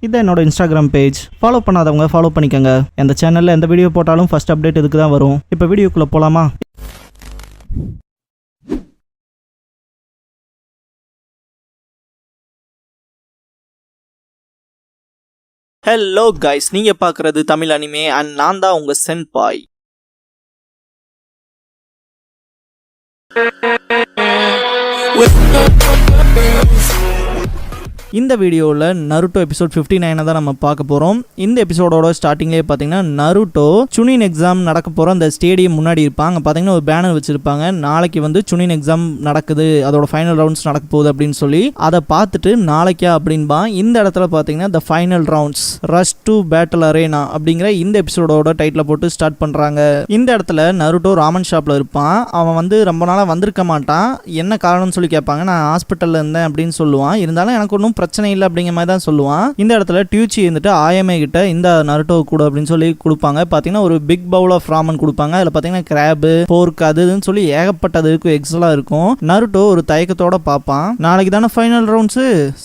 இதான் என்னோட Instagram page. Follow பண்ணாதவங்க ஃபாலோ பண்ணிக்கோங்க. இந்த சேனலில் எந்த வீடியோ போட்டாலும் ஃபர்ஸ்ட் அப்டேட் இதுக்கு தான் வரும். இப்போ வீடியோக்குள்ளே போகலாமா? ஹலோ கைஸ், நீங்கள் பார்க்குறது தமிழ் அனிமே அண்ட் நான் தான் உங்கள் சென்பாய். இந்த வீடியோவில் நருட்டோ எபிசோட் 59 தான் நம்ம பார்க்க போகிறோம். இந்த எபிசோடோட ஸ்டார்டிங்லேயே பார்த்தீங்கன்னா நருட்டோ சுனின் எக்ஸாம் நடக்க போகிற அந்த ஸ்டேடியம் முன்னாடி இருப்பாங்க. பார்த்தீங்கன்னா ஒரு பேனர் வச்சுருப்பாங்க. நாளைக்கு வந்து சுனின் எக்ஸாம் நடக்குது, அதோட ஃபைனல் ரவுண்ட்ஸ் நடக்க போகுது அப்படின்னு சொல்லி அதை பார்த்துட்டு நாளைக்கா அப்படின்பா. இந்த இடத்துல பார்த்தீங்கன்னா the final rounds rush to battle arena அப்படிங்கிற இந்த எபிசோடோட டைட்டில் போட்டு ஸ்டார்ட் பண்ணுறாங்க. இந்த இடத்துல நருட்டோ ராமன் ஷாப்பில் இருப்பான். அவன் வந்து ரொம்ப நாளாக வந்திருக்க மாட்டான். என்ன காரணம்னு சொல்லி கேட்பாங்க. நான் ஹாஸ்பிட்டலில் இருந்தேன் அப்படின்னு சொல்லுவான். இருந்தாலும் எனக்கு ஒன்றும் பிரச்சனை இல்லை அப்படிங்கிற மாதிரி தான் சொல்லுவான். இந்த இடத்துல டியூச்சி இருந்துட்டு ஆயமே கிட்ட இந்த நருட்டோ கூட அப்படின்னு சொல்லி கொடுப்பாங்க. பார்த்தீங்கன்னா ஒரு பிக் பவுல் ஆஃப் ராமன் கொடுப்பாங்க. அதில் பார்த்தீங்கன்னா கிராப், போர்க் அதுன்னு சொல்லி ஏகப்பட்டது இருக்கும், எக்ஸலா இருக்கும். நருட்டோ ஒரு தயக்கத்தோட பார்ப்பான். நாளைக்கு தானே ஃபைனல் ரவுண்ட்ஸ்,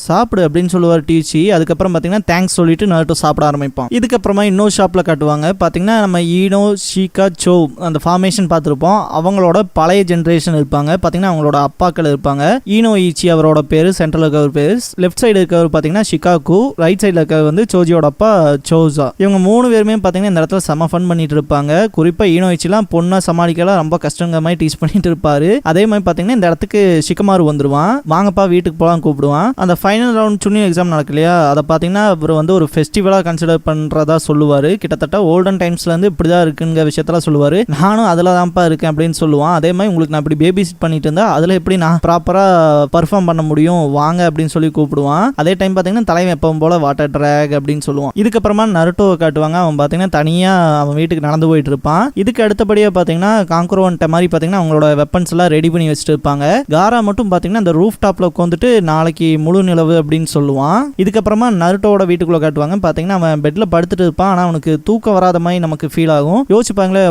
சாப்பிடு அப்படின்னு சொல்லுவார் டியூச்சி. அதுக்கப்புறம் பார்த்தீங்கன்னா தேங்க்ஸ் சொல்லிட்டு நருட்டோ சாப்பிட ஆரம்பிப்பான். இதுக்கப்புறமா இன்னொரு ஷாப்ல காட்டுவாங்க. பார்த்தீங்கன்னா நம்ம ஈனோ ஷீகா சோ அந்த ஃபார்மேஷன் பார்த்துருப்போம். அவங்களோட பழைய ஜென்ரேஷன் இருப்பாங்க. பார்த்தீங்கன்னா அவங்களோட அப்பாக்கள் இருப்பாங்க. ஈனோ ஈச்சி அவரோட பேரு, சென்ட்ரல் இருக்கவர் பேரு, லெஃப்ட் சைடு இருக்கவர் பார்த்தீங்கன்னா ஷிகாகு, ரைட் சைடில் இருக்கவர் வந்து சோஜியோட அப்பா சோசா. இவங்க 3 பேருமே பார்த்தீங்கன்னா இந்த இடத்துல செம ஃபன் பண்ணிட்டு இருப்பாங்க. குறிப்பாக ஈனோயிச்சிலாம் பொண்ணை சமாளிக்கலாம் ரொம்ப கஷ்டங்கிற மாதிரி டீச் பண்ணிட்டு இருப்பாரு. அதே மாதிரி பார்த்தீங்கன்னா இந்த இடத்துக்கு ஷிகமாரு வந்துருவான். வாங்கப்பா வீட்டுக்கு போகலாம் கூப்பிடுவான். அந்த ஃபைனல் ரவுண்ட் சுனி எக்ஸாம் நடக்கு இல்லையா, அதை பார்த்தீங்கன்னா அவர் வந்து ஒரு ஃபெஸ்டிவலாக கன்சிடர் பண்ணுறதா சொல்லுவார். கிட்டத்தட்ட ஓல்டன் டைம்ஸ்லேருந்து இப்படி தான் இருக்குங்கிற விஷயத்தெல்லாம் சொல்லுவார். நானும் அதில் தான்ப்பா இருக்கேன் அப்படின்னு சொல்லுவான். அதே மாதிரி உங்களுக்கு நான் இப்படி பேபி சிட் பண்ணிட்டு இருந்தா அதில் எப்படி நான் ப்ராப்பராக பர்ஃபார்ம் பண்ண முடியும், வாங்க அப்படின்னு சொல்லி கூப்பிடுவான். அதே டைம் பார்த்தீங்கன்னா தலைவன் எப்பவும் போல வாட்டர் ட்ராக் அப்படின்னு சொல்லுவான். இதுக்கப்புறமா நருட்டோவை காட்டுவாங்க. அவன் பார்த்தீங்கன்னா தனியாக அவன் வீட்டுக்கு நடந்து போயிட்டு இருப்பான். இதுக்கு அடுத்தபடியாக பார்த்தீங்கன்னா காங்குரோன்ட்ட மாதிரி பார்த்தீங்கன்னா அவங்களோட வெப்பன்ஸ் எல்லாம் ரெடி பண்ணி வச்சுட்டு இருப்பாங்க. காரா மட்டும் பார்த்தீங்கன்னா அந்த ரூஃப் டாப்ல உட்காந்துட்டு நாளைக்கு முழு நிலவு அப்படின்னு சொல்லுவான். இதுக்கப்புறமா நருட்டோட வீட்டுக்குள்ள காட்டுவாங்க. பார்த்தீங்கன்னா அவன் பெட்ல படுத்துட்டு இருப்பான். ஆனால் அவனுக்கு தூக்கம் வராத மாதிரி நமக்கு ஃபீல் ஆகும். யோசிப்பாங்களே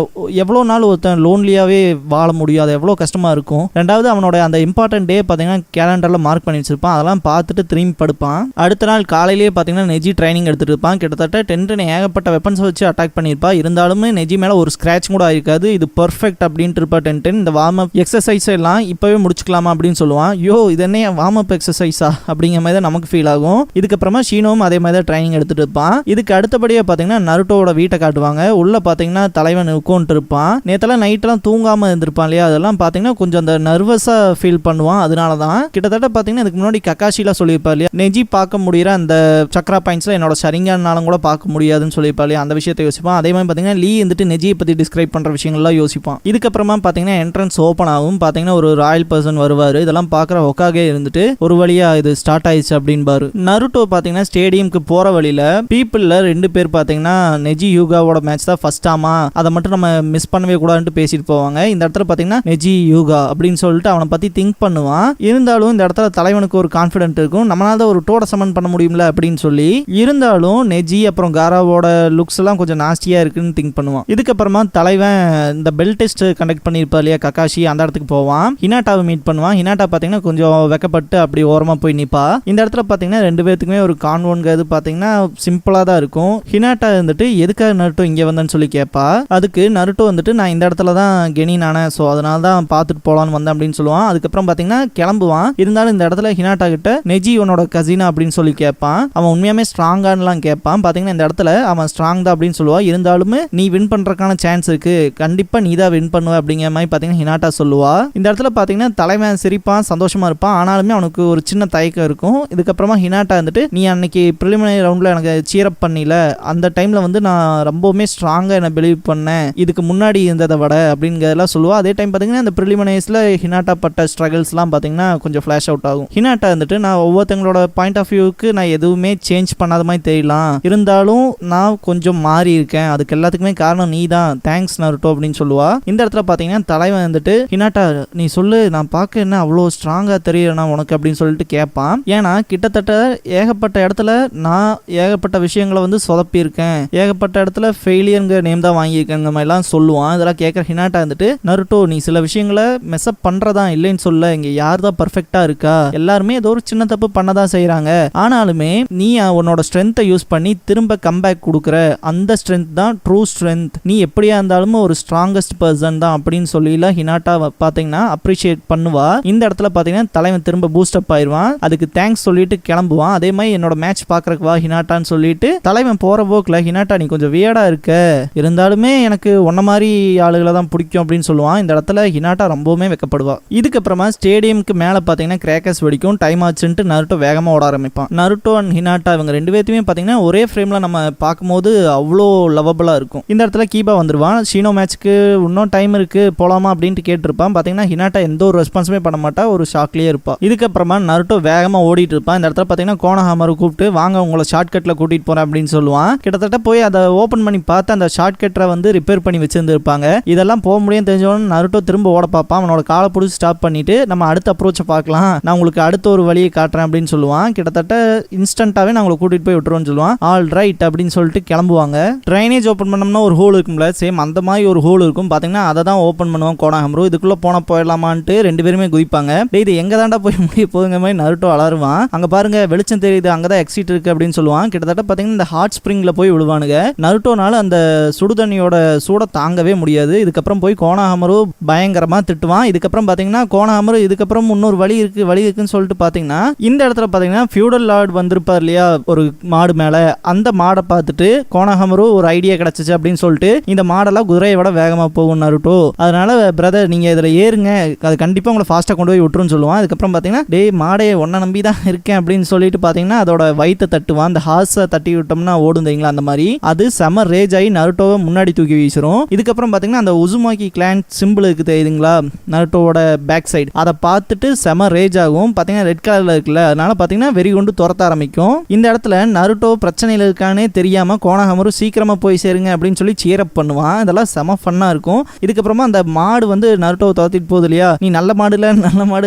எவ்வளோ நாள் ஒருத்தன் லோன்லியாவே வாழ முடியும், அது எவ்வளோ கஷ்டமா இருக்கும். ரெண்டாவது அவனோட அந்த இம்பார்ட்டன்ட் டே பார்த்தீங்கன்னா கேலண்டர்ல மார்க் பண்ணி வச்சிருப்பான். அதெல்லாம் பார்த்துட்டு திரும்பி படுப்பான். அடுத்த நாள் காலையிலேயே பார்த்தீங்கன்னா நெஜி ட்ரைனிங் எடுத்துட்டு இருப்பான். கிட்டத்தட்ட 10 ஏகப்பட்ட வெப்பன்ஸ் வச்சு அட்டாக் பண்ணியிருப்பா. இருந்தாலுமே நெஜி மேலே ஒரு ஸ்க்ராட்ச் கூட ஆயிருக்காது. இது பர்ஃபெக்ட் அப்படின்ட்டு இருப்பா 10. இந்த வார்ம் அப் எக்ஸசைஸ் எல்லாம் இப்போவே முடிச்சுக்கலாமா அப்படின்னு சொல்லுவான். யோ இது என்ன வார்ம் அப் எக்ஸசைஸா அப்படிங்கிற மாதிரி தான் நமக்கு ஃபீல் ஆகும். இதுக்கப்புறமா ஷீனோவும் அதே மாதிரி தான் ட்ரைனிங் எடுத்துட்டு இருப்பான். இதுக்கு அடுத்தபடியாக பார்த்தீங்கன்னா நருட்டோட வீட்டை காட்டுவாங்க. உள்ள பார்த்தீங்கன்னா தலைவன் உட்காந்துட்டு இருப்பான். நேத்தெல்லாம் நைட்டெல்லாம் தூங்காமல் இருந்திருப்பான் இல்லையா, அதெல்லாம் பார்த்தீங்கன்னா கொஞ்சம் அந்த நர்வஸாக ஃபீல் பண்ணுவான். அதனால தான் கிட்டத்தட்ட பார்த்தீங்கன்னா இதுக்கு முன்னாடி கக்காஷிலாம் சொல்லியிருப்பா இல்லையா, நெஜி பார்க்க முடிகிற அந்த சக்ரா பாயிண்ட்ஸ்ல என்னோட சரிங்கானாலும் கூட பார்க்க முடியாதுன்னு சொல்லியிருப்பா இல்லையா, அந்த விஷயத்தை யோசிப்பான். அதே மாதிரி பார்த்தீங்கன்னா லீ வந்துட்டு நெஜியை பற்றி டிஸ்கிரைப் பண்ணுற விஷயங்கள்லாம் யோசிப்பான். இதுக்கப்புறமா பார்த்தீங்கன்னா என்ட்ரன்ஸ் ஓப்பன் ஆகும். பார்த்தீங்கன்னா ஒரு ராயல் பர்சன் வருவார். இதெல்லாம் பார்க்குற ஒக்காகே இருந்துட்டு ஒரு வழியா இது ஸ்டார்ட் ஆயிடுச்சு அப்படின்பாரு. நருட்டோ பார்த்தீங்கன்னா ஸ்டேடியம்க்கு போகிற வழியில் பீப்புளில் 2 பேர் பார்த்தீங்கன்னா நெஜி யூகாவோட மேட்ச் தான் ஃபர்ஸ்ட் ஆமா, அதை மட்டும் நம்ம மிஸ் பண்ணவே கூடாதுன்னு பேசிட்டு போவாங்க. இந்த இடத்துல பார்த்தீங்கன்னா நெஜி யூகா அப்படின்னு சொல்லிட்டு அவனை பற்றி திங்க் பண்ணுவான். இருந்தாலும் இந்த இடத்துல தலைவனுக்கு ஒரு கான்ஃபிடென்ட் இருக்கும், நம்மளால தான் ஒரு டோட சமன் பண்ண முடியும்ல அப்படின்னு சொல்லி. இருந்தாலும் நெஜி அப்புறம் காராவோட லுக்ஸ் எல்லாம் கொஞ்சம் நாஸ்டியா இருக்குன்னு திங்க் பண்ணுவான். இதுக்கப்புறமா தலைவன் இந்த பெல் டெஸ்ட் கண்டக்ட் பண்ணியிருப்பா இல்லையா கக்காஷி, அந்த இடத்துக்கு போவான். ஹினாட்டாவை மீட் பண்ணுவான். ஹினாட்டா பார்த்தீங்கன்னா கொஞ்சம் வெக்கப்பட்டு அப்படி ஓரமா போய் நிப்பா. இந்த இடத்துல பார்த்தீங்கன்னா 2 பேருக்குமே ஒரு கான்வோன்கிறது பார்த்தீங்கன்னா சிம்பிளா தான் இருக்கும். ஹினாட்டா வந்துட்டு எதுக்காக நருட்டோ இங்கே வந்தேன்னு சொல்லி கேட்பா. அதுக்கு நருட்டோ வந்துட்டு நான் இந்த இடத்துல தான் கெனின் ஆனேன், ஸோ அதனால தான் பார்த்துட்டு போகலான்னு வந்தேன் அப்படின்னு சொல்லுவான். அதுக்கப்புறம் பார்த்தீங்கன்னா கிளம்புவான். இருந்தாலும் இந்த இடத்துல ஹினாட்டா கிட்ட நெஜி உன்னோட கசினா அப்படின்னு சொல்லி கேட்பான். அவன் உண்மையாமே ஸ்ட்ராங்கானலாம் கேட்பான். பார்த்தீங்கன்னா இந்த இடத்துல அவன் ஸ்ட்ராங் தான் அப்படின்னு சொல்லுவான். இருந்தாலுமே நீ வின் பண்றதுக்கான சான்ஸ் இருக்கு, கண்டிப்பா நீ தான் வின் பண்ணுவ அப்படிங்கிற மாதிரி பார்த்தீங்கன்னா ஹினாட்டா சொல்லுவா. இந்த இடத்துல பார்த்தீங்கன்னா தலைவன் சிரிப்பான், சந்தோஷமா இருப்பான். ஆனாலுமே அவனுக்கு ஒரு சின்ன தயக்கம் இருக்கும். இதுக்கப்புறமா ஹினாட்டா வந்துட்டு நீ அன்னைக்கு ப்ரிலிமினரி ரவுண்ட்ல எனக்கு சீரப் பண்ணில, அந்த டைம்ல வந்து நான் ரொம்பவுமே ஸ்ட்ராங்கா என்ன பிலீவ் பண்ணேன் இதுக்கு முன்னாடி இருந்ததை விட அப்படிங்கிறதெல்லாம் சொல்லுவா. அதே டைம் பார்த்தீங்கன்னா இந்த ப்ரிலிமினரிஸ்ல ஹினாட்டா பட்ட ஸ்ட்ரகிள்ஸ்லாம் பார்த்தீங்கன்னா கொஞ்சம் ஃபிளாஷ் அவுட் ஆகும். ஹினாட்டா வந்துட்டு நான் ஒவ்வொருத்தங்களோட பாயிண்ட் ஆஃப் வியூக்கு நான் எதுவுமே சேஞ்ச் பண்ணாத மாதிரி தெரியலாம், இருந்தாலும் நான் கொஞ்சம் மாறி இருக்கேன், அதுக்கு எல்லாத்துக்குமே காரணம் நீ தான், தேங்க்ஸ் நருட்டோ அப்படின்னு சொல்லுவா. இந்த இடத்துல பார்த்தீங்கன்னா தலைவன் வந்துட்டு ஹினாட்டா நீ சொல்லு, நான் பார்க்க என்ன அவ்வளோ ஸ்ட்ராங்கா தெரியறேனா உனக்கு அப்படின்னு சொல்லிட்டு கேட்பான். ஏன்னா கிட்டத்தட்ட ஏகப்பட்ட இடத்துல நான் ஏகப்பட்ட விஷயங்களை வந்து சொதப்பியிருக்கேன், ஏகப்பட்ட இடத்துல ஃபெயிலியருங்கிற நேம் தான் வாங்கியிருக்கேங்க மாதிரிலாம் சொல்லுவான். இதெல்லாம் கேட்குற ஹினாட்டா வந்துட்டு நருட்டோ நீ சில விஷயங்களை மெஸ்அப் பண்ணுறதா இல்லைன்னு சொல்ல, இங்கே யார் தான் பர்ஃபெக்டாக இருக்கா, எல்லாருமே ஏதோ ஒரு சின்ன தப்பு பண்ணதான் தான் செய்யறாங்க. ஆனாலுமே நீ உன்னோட ஸ்ட்ரென்த்தை யூஸ் பண்ணி திரும்ப கம்பேக் கொடுக்குற அந்த ஸ்ட்ரென்த் தான் ட்ரூ ஸ்ட்ரென்த். நீ எப்படியா இருந்தாலும் ஒரு ஸ்ட்ராங்கஸ்ட் பர்சன் தான் அப்படின்னு சொல்லில ஹினாட்டா பாத்தீங்கன்னா அப்ரிஷியேட் பண்ணுவா. இந்த இடத்துல பாத்தீங்கன்னா தலைவன் திரும்ப பூஸ்ட் அப் ஆயிடுவான். அதுக்கு தேங்க்ஸ் சொல்லிட்டு கிளம்புவான். அதே மாதிரி என்னோட மேட்ச் பாக்குறக்கு வா ஹினாட்டான்னு சொல்லிட்டு தலைவன் போற போக்குல ஹினாட்டா நீ கொஞ்சம் வியர்டா இருக்க, இருந்தாலுமே எனக்கு உன்ன மாதிரி ஆளுகளை தான் பிடிக்கும் அப்படின்னு சொல்லுவான். இந்த இடத்துல ஹினாட்டா ரொம்பவுமே வெக்கப்படுவா. இதுக்கப்புறமா ஸ்டேடியம்க்கு மேல பாத்தீங்கன்னா கிராக்கர்ஸ் வெடிக்கும். டைம் ஆச்சுன்ட்டு நருட்டோ வேகமா ஓட ஆரம்பிப்பான். நருட்டோ அண்ட் ஹினாட்டா இவங்க ரெண்டு பேர்த்தையுமே பாத்தீங்கன்னா ஒரே ஃப்ரேம்ல நம்ம பார்க்கும்போது அவ்வளோ லவபிளா இருக்கும். இந்த இடத்துல கீபா வந்துருவான். ஷீனோ மேட்ச்க்கு இன்னும் டைம் இருக்கு போலாமா அப்படின்ட்டு கேட்டிருப்பான். பாத்தீங்கன்னா ஹினாட்டா எந்த ஒரு ரெஸ்பான்ஸுமே பண்ண மாட்டா, ஒரு ஷாக்லயே இருப்பா. இதுக்கப்புறமா நருட்டோ வேகமா ஓடிட்டு இருப்பான். இந்த இடத்துல பாத்தீங்கன்னா கோனஹாமரு கூப்பிட்டு வாங்க உங்களை ஷார்ட் கட்ல கூட்டிட்டு போறேன் அப்படின்னு சொல்லுவான். கிட்டத்தட்ட போய் அதை ஓபன் பண்ணி பார்த்து அந்த ஷார்ட் கட்டரை வந்து ரிப்பேர் பண்ணி வச்சிருந்துருப்பாங்க. இதெல்லாம் போக முடியும் தெரிஞ்சவன் நருட்டோ திரும்ப ஓட பார்ப்பான். அவனோட காலை பிடிச்சி ஸ்டாப் பண்ணிட்டு நம்ம அடுத்த அப்ரோச்சை பார்க்கலாம், நான் உங்களுக்கு அடுத்த ஒரு வழியை காட்டுறேன் அப்படின்னு சொல்லுவான். கிட்டத்தட்ட இன்ஸ்டன்டாவே நான் உங்களை கூட்டிட்டு போய் விட்டுருவோம்னு சொல்லுவான். ஆல் ரைட் அப்படின்னு சொல்லிட்டு கிளம்புவாங்க. ட்ரைனேஜ் ஓப்பன் பண்ணோம்னா ஒரு ஹோல் இருக்கும்ல, சேம் அந்த மாதிரி ஒரு ஹோல் இருக்கும். பாத்தீங்கன்னா அதை தான் ஓப்பன் பண்ணுவான் கோனஹாமரு. இதுக்குள்ள போனா போயிடலாமான்ட்டு ரெண்டு பேருமே குதிப்பாங்க. இது எங்க தாண்டா போய் முடிய போதுங்க மாதிரி நருட்டோ அலறுவான். அங்க பாருங்க வெளிச்சம் தெரியுது, அங்கதான் எக்ஸிட் இருக்கு அப்படின்னு சொல்லுவான். கிட்டத்தட்ட பாத்தீங்கன்னா இந்த ஹாட் ஸ்ப்ரிங்ல போய் விழுவானுங்க. நருட்டோனால அந்த சுடுதண்ணியோட சூட தாங்கவே முடியாது. இதுக்கப்புறம் போய் கோனஹாமரு பயங்கரமா திட்டுவான். இதுக்கப்புறம் பாத்தீங்கன்னா கோனஹாமரு இதுக்கப்புறம் இன்னொரு வழி இருக்குன்னு சொல்லிட்டு பாத்தீங்கன்னா இந்த இடத்துல பாத்தீங்கன்னா ஃபியூடல் லார்ட் வந்திருப்பார் இல்லையா ஒரு மாடு மேல, அந்த மாடை பார்த்துட்டு கோனஹாமரு ஒரு ஐடியா கிடைச்சிச்சு அப்படின்னு சொல்லிட்டு இந்த மாடெல்லாம் குதிரையை விட வேகமா போகும் நருட்டோ, அதனால பிரதர் நீங்க இதுல ஏறுங்க, அது கண்டிப்பா உங்களை ஃபாஸ்டா கொண்டு போய் விட்டுருன்னு சொல்லுவான். அதுக்கப்புறம் பாத்தீங்கன்னா டே மாடே ஒன்ன நம்பி தான் இருக்கேன் அப்படின்னு சொல்லிட்டு பாத்தீங்கன்னா அதோட வயித்தை தட்டுவான். அந்த ஹார்ஸை தட்டி விட்டோம்னா ஓடுந்தீங்களா அந்த மாதிரி அது செம ரேஜ் ஆகி நருட்டோவை முன்னாடி தூக்கி வீசிரும். இதுக்கப்புறம் பாத்தீங்கன்னா அந்த உசுமாக்கி கிளான் சிம்பிள் இருக்கு தெரியுதுங்களா நருட்டோவோட பேக் சைடு, அதை பார்த்துட்டு செம ரேஜ் ஆகும். பாத்தீங்கன்னா ரெட் கலர்ல இருக்குல்ல, அதனால பாத்தீங்கன்னா வெறி கொண்டு துரத்த ஆரம்பிக்கும். இந்த இடத்துல நருட்டோ பிரச்சனையில் இருக்கானே தெரியாம கோனஹாமரு சீக்கிரமா போய் சேருங்க அப்படின்னு சொல்லி சீரப் பண்ணுவான். இதெல்லாம் செம ஃபன்னா இருக்கும். இதுக்கப்புறமா அந்த மாடு வந்து நருட்டோவை துரத்திட்டு போகுது இல்லையா, நீ நல்ல மாடு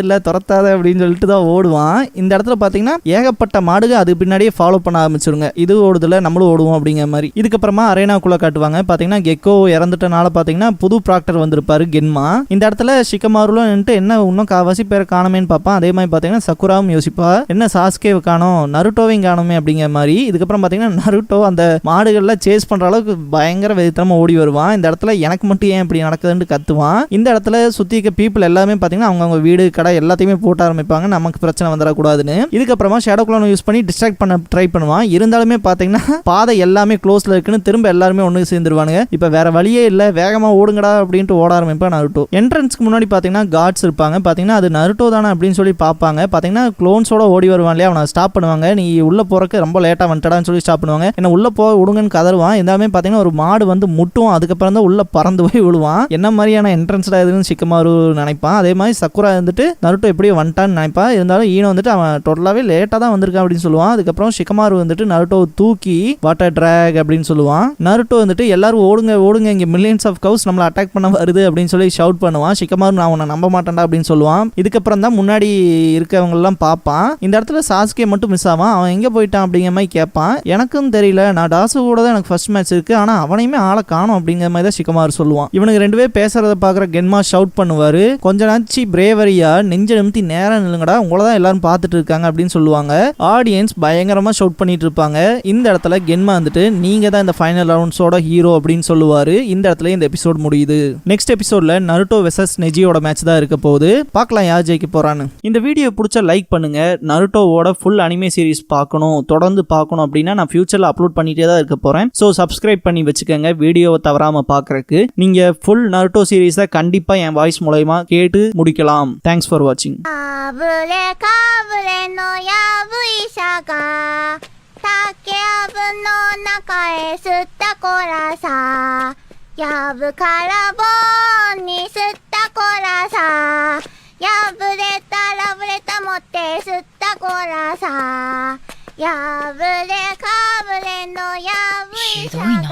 இல்ல துரத்தாத அப்படின்னு சொல்லிட்டு தான் ஓடுவான். இந்த இடத்துல பாத்தீங்கன்னா ஏகப்பட்ட மாடுகள் அது பின்னாடியே ஃபாலோ பண்ண ஆரம்பிச்சிருங்க. இது ஓடுதுல நம்மளும் ஓடுவோம் அப்படிங்கிற மாதிரி. இதுக்கப்புறமா அரேனாக்குள்ள காட்டுவாங்க. பாத்தீங்கன்னா கெக்கோ இறந்துட்டனால பாத்தீங்கன்னா புது ப்ராக்டர் வந்திருப்பாரு கென்மா. இந்த இடத்துல ஷிகமாருல நின்று என்ன இன்னும் காவாசி பேரை காணமேன்னு பார்ப்பான். அதே மாதிரி பாத்தீங்கன்னா சக்குராவும் யோசிப்பா என்ன சாஸ்கேவை காணோம் நருட்டோவையும் காணுமே அப்படிங்கிற மாதிரி. இதுக்கப்புறம் பாத்தீங்கன்னா நருட்டோ அந்த மாடுகள்ல சேஸ் பண்ற அளவுக்கு பயங்கர வெறித்தனமா ஓடி வருவான். இந்த இடத்துல எனக்கு மட்டும் ஏன் இப்படி நடக்குதுன்னு கத்துவான். இந்த இடத்துல சுத்தி இருக்க பீப்புள் எல்லாமே பாத்தீங்கன்னா அவங்க வீடு கடை எல்லாத்தையுமே போட்ட ஆரம்பிப்பாங்க, நமக்கு பிரச்சனை வந்துடக்கூடாதுன்னு. இதுக்கப்புறமா ஷேடோ க்ளோனை யூஸ் பண்ணி டிஸ்ட்ராக்ட் பண்ண ட்ரை பண்ணுவான். இருந்தாலுமே பாத்தீங்கன்னா பாதை எல்லாமே க்ளோஸ்ல இருக்குன்னு திரும்ப எல்லாருமே ஒண்ணு சேர்ந்துருவானுங்க. இப்ப வேற வழியே இல்ல, வேகமா ஓடுங்கடா அப்படின்ட்டு ஓட ஆரம்பிப்பான் நருட்டோ. என்ட்ரன்ஸ்க்கு முன்னாடி பாத்தீங்கன்னா கார்ட்ஸ் இருப்பாங்க. பாத்தீங்கன்னா அது நருட்டோ தானே அப்படின்னு சொல்லி பார்ப்பாங்க. பாத்தீங்கன்னா க்ளோன்ஸோட ஓடி வருவான் இல்லையா, அவனை ஸ்டாப் பண்ணுவாங்க. நீ உள்ள போறக்கு ரொம்ப லேட்டா வந்துட்டான்னு சொல்லி ஸ்டாப் பண்ணுவாங்க. என்ன உள்ள போக விடுங்கன்னு கதறுவான். இருந்தாலுமே பாத்தீங்கன்னா ஒரு மாடு வந்து முட்டும். அதுக்கப்புறம் தான் உள்ள பறந்து போய் விழுவான். என்ன மாதிரியான என்ட்ரன்ஸ்டா இதுன்னு ஷிகமாரு நினைப்பான். அதே மாதிரி சக்குரா வந்துட்டு நருட்டோ எப்படியோ வந்துட்டான்னு நினைப்பான். இருந்தாலும் ஈனோ வந்துட்டு அவன் டோட்டலாவே லேட்டா தான் வந்திருக்கான் அப்படின்னு சொல்லுவான். அதுக்கப்புறம் ஷிகமாரு வந்துட்டு நருட்டோ தூக்கி வாட்டர் டிராக் அப்படின்னு சொல்லுவான். நருட்டோ வந்துட்டு எல்லாரும் ஓடுங்க இங்க மில்லியன்ஸ் ஆஃப் கவுஸ் நம்மள அட்டாக் பண்ண வருது அப்படின்னு சொல்லி ஷவுட் பண்ணுவான். ஷிகமாரு நான் உன்னை நம்ப மாட்டேன்டா அப்படின்னு சொல்லுவான். இதுக்கப்புறம் தான் முன்னாடி இருக்கவங்க எல்லாம் பார்ப்பான். இந்த இடத்துல சாஸ்கே மட்டும் மிஸ் ஆவான். அவன் எங்க போயிட்டான் அப்படிங்கிற மாதிரி கேட்பான். எனக்கும் தெரியல, நான் டாசு கூட தான் எனக்கு ஃபர்ஸ்ட் மேட்ச் இருக்கு, ஆனா அவனையுமே ஆளை காணும் அப்படிங்கிற மாதிரி தான் ஷிகமாரு சொல்லுவான். இவனுக்கு ரெண்டு பேர் பேசுறத பாக்குற கென்மா ஷவுட் பண்ணுவாரு, கொஞ்ச நாச்சி பிரேவரியா நெஞ்ச நிமித்தி நேரம் நில்லுங்கடா, உங்களை தான் எல்லாரும் பார்த்துட்டு இருக்காங்க அப்படின்னு சொல்லுவாங்க. ஆடியன்ஸ் பயங்கரமா ஷவுட் பண்ணிட்டு இருப்பாங்க. இந்த இடத்துல கென்மா வந்துட்டு நீங்க தான் இந்த ஃபைனல் ரவுண்ட்ஸோட ஹீரோ அப்படின்னு சொல்லுவாரு. இந்த இடத்துல இந்த எபிசோட் முடியுது. நெக்ஸ்ட் எபிசோட்ல நருட்டோ வெர்சஸ் நெஜியோட மேட்ச் தான் இருக்க போகுது. பார்க்கலாம் யார் ஜெயிக்க போறான்னு. இந்த வீடியோ பிடிச்சா லைக் பண்ணுங்க. நருட்டோவோட ஃபுல் அனிமே சீரிஸ் பார்க்கணும், தொடர்ந்து பார்க்கணும் அப்படின்னா நான் ஃபியூச்சர்ல அப்லோட் பண்ணிட்டே தான் இருக்க போறேன். ஸோ சப்ஸ்கிரைப் பண்ணி வச்சுக்கோங்க வீடியோவை தவறாம பார்க்கறதுக்கு. நீங்க ஃபுல் நருட்டோ சீரிஸை கண்டிப்பா என் வாய்ஸ் மூலமா கேட்டு முடிக்கலாம். Thanks for வாட்சிங்.ひどいね。